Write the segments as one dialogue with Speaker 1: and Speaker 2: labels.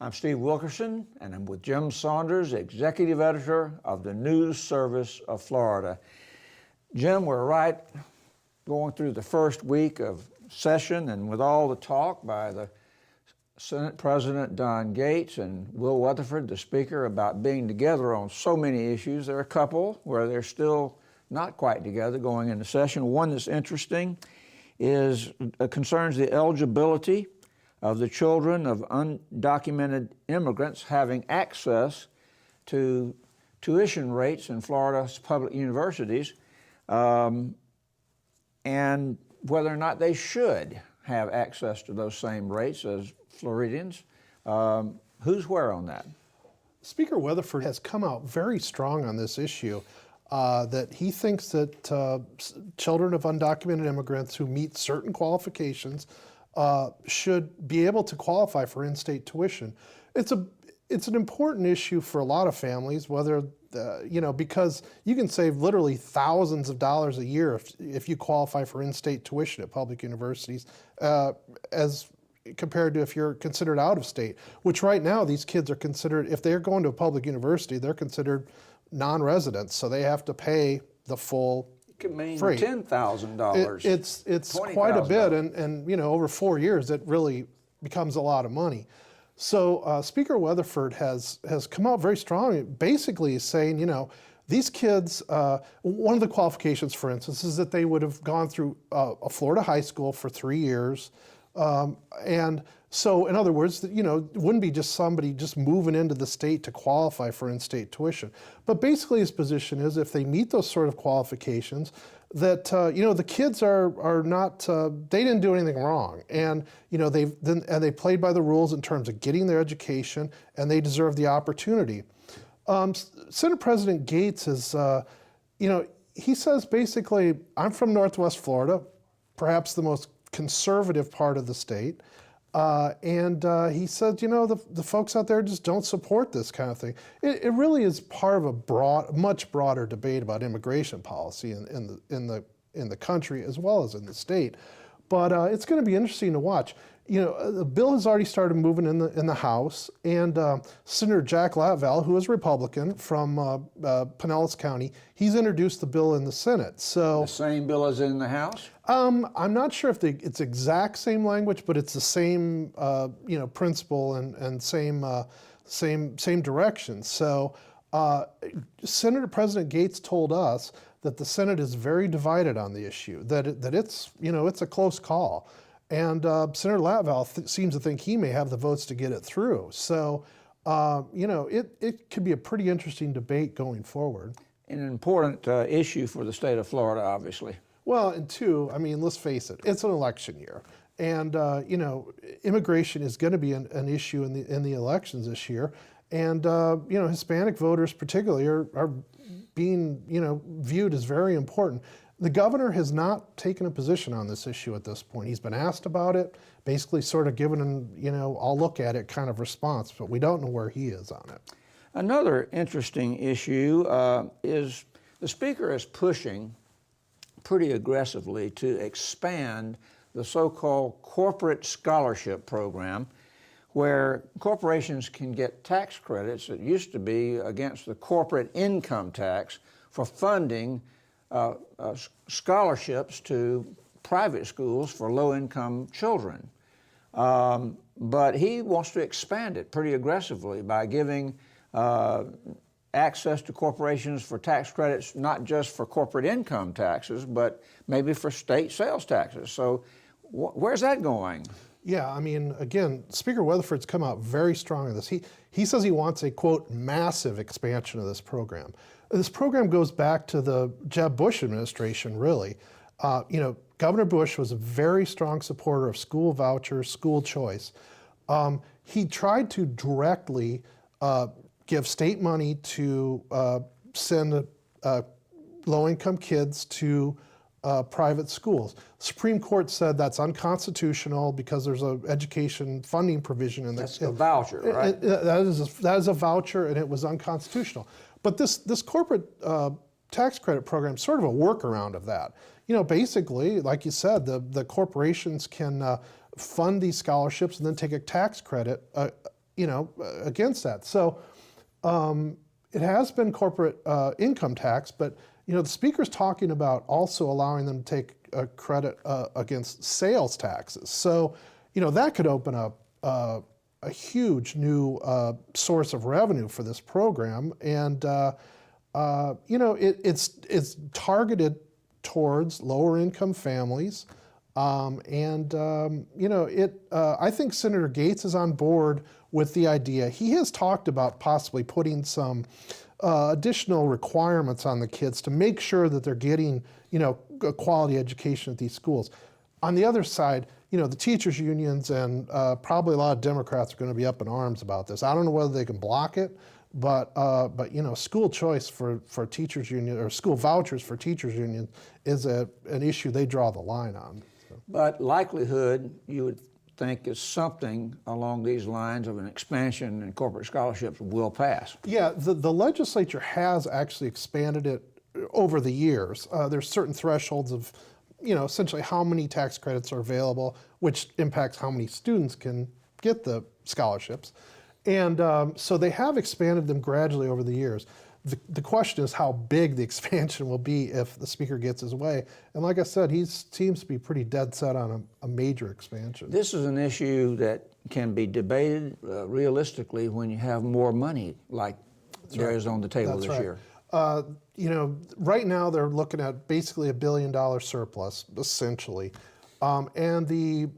Speaker 1: I'm Steve Wilkerson, and I'm with Jim Saunders, Executive Editor of the News Service of Florida. Jim, we're right going through the first week of session, and with all the talk by the Senate President Sen Gates and Will Weatherford, the Speaker, about being together on so many issues, there are a couple where they're still not quite together going into session. One that's interesting concerns the eligibility of the children of undocumented immigrants having access to tuition rates in Florida's public universities, and whether or not they should have access to those same rates as Floridians. Who's where on that?
Speaker 2: Speaker Weatherford has come out very strong on this issue, that he thinks that children of undocumented immigrants who meet certain qualifications should be able to qualify for in-state tuition. It's an important issue for a lot of families, whether because you can save literally thousands of dollars a year if you qualify for in-state tuition at public universities, as compared to if you're considered out of state. Which right now these kids are considered, if they're going to a public university, they're considered non-residents, so they have to pay the full.
Speaker 1: Could mean
Speaker 2: free.
Speaker 1: $10,000.
Speaker 2: It's quite a bit, and over 4 years it really becomes a lot of money. So Speaker Weatherford has come out very strong, basically saying, these kids, one of the qualifications, for instance, is that they would have gone through a Florida high school for 3 years, and so in other words, it wouldn't be just somebody just moving into the state to qualify for in-state tuition. But basically his position is if they meet those sort of qualifications, that the kids are not, they didn't do anything wrong, and they played by the rules in terms of getting their education, and they deserve the opportunity. Senate President Gates is, he says basically, I'm from Northwest Florida, perhaps the most conservative part of the state. And he said, the folks out there just don't support this kind of thing. It really is part of a much broader debate about immigration policy in the country as well as in the state. But it's going to be interesting to watch. The bill has already started moving in the House, and Senator Jack Latval, who is Republican from Pinellas County, he's introduced the bill in the Senate. So
Speaker 1: the same bill as in the House?
Speaker 2: I'm not sure if it's exact same language, but it's the same principle and same direction. So Senator President Gates told us that the Senate is very divided on the issue, that it's a close call. And Senator Latval seems to think he may have the votes to get it through. So, it could be a pretty interesting debate going forward.
Speaker 1: An important issue for the state of Florida, obviously.
Speaker 2: Well, and two, let's face it, it's an election year. And, immigration is going to be an issue in the elections this year. And, Hispanic voters particularly are being, viewed as very important. The governor has not taken a position on this issue at this point. He's been asked about it, basically sort of given an, I'll look at it kind of response, but we don't know where he is on it.
Speaker 1: Another interesting issue is the Speaker is pushing pretty aggressively to expand the so-called corporate scholarship program, where corporations can get tax credits that used to be against the corporate income tax for funding scholarships to private schools for low-income children. But he wants to expand it pretty aggressively by giving access to corporations for tax credits, not just for corporate income taxes, but maybe for state sales taxes. So where's that going?
Speaker 2: Yeah, again, Speaker Weatherford's come out very strong on this. He says he wants a, quote, massive expansion of this program. This program goes back to the Jeb Bush administration, really. Governor Bush was a very strong supporter of school vouchers, school choice. He tried to directly give state money to send low-income kids to private schools. The Supreme Court said that's unconstitutional because there's an education funding provision in the.
Speaker 1: That's a voucher, right?
Speaker 2: That is a voucher, and it was unconstitutional. But this corporate tax credit program is sort of a workaround of that. Basically, like you said, the corporations can fund these scholarships and then take a tax credit against that. So it has been corporate income tax, but the speaker's talking about also allowing them to take a credit against sales taxes. So that could open up a huge new source of revenue for this program, and it's targeted towards lower income families. I think Senator Gates is on board with the idea. He has talked about possibly putting some additional requirements on the kids to make sure that they're getting, a quality education at these schools. On the other side, the teachers' unions and probably a lot of Democrats are going to be up in arms about this. I don't know whether they can block it, but school choice for teachers' union, or school vouchers for teachers' union, is an issue they draw the line on. So.
Speaker 1: But likelihood, you would think, is something along these lines of an expansion in corporate scholarships will pass.
Speaker 2: Yeah, the legislature has actually expanded it over the years. There's certain thresholds of, essentially how many tax credits are available, which impacts how many students can get the scholarships. And so they have expanded them gradually over the years. The question is how big the expansion will be if the speaker gets his way. And like I said, he seems to be pretty dead set on a major expansion.
Speaker 1: This is an issue that can be debated realistically when you have more money like there is on the table this year.
Speaker 2: Right now they're looking at basically $1 billion surplus, essentially. And the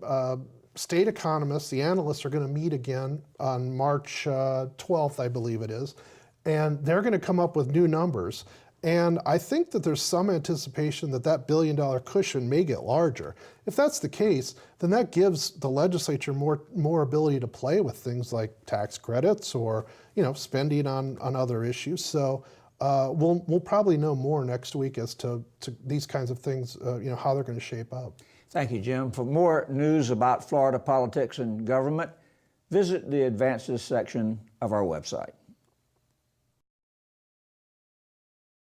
Speaker 2: state economists, the analysts, are going to meet again on March 12th, I believe it is. And they're going to come up with new numbers. And I think that there's some anticipation that that $1 billion cushion may get larger. If that's the case, then that gives the legislature more ability to play with things like tax credits or spending on other issues. So we'll probably know more next week as to these kinds of things, how they're going to shape up.
Speaker 1: Thank you, Jim. For more news about Florida politics and government, visit the Advances section of our website.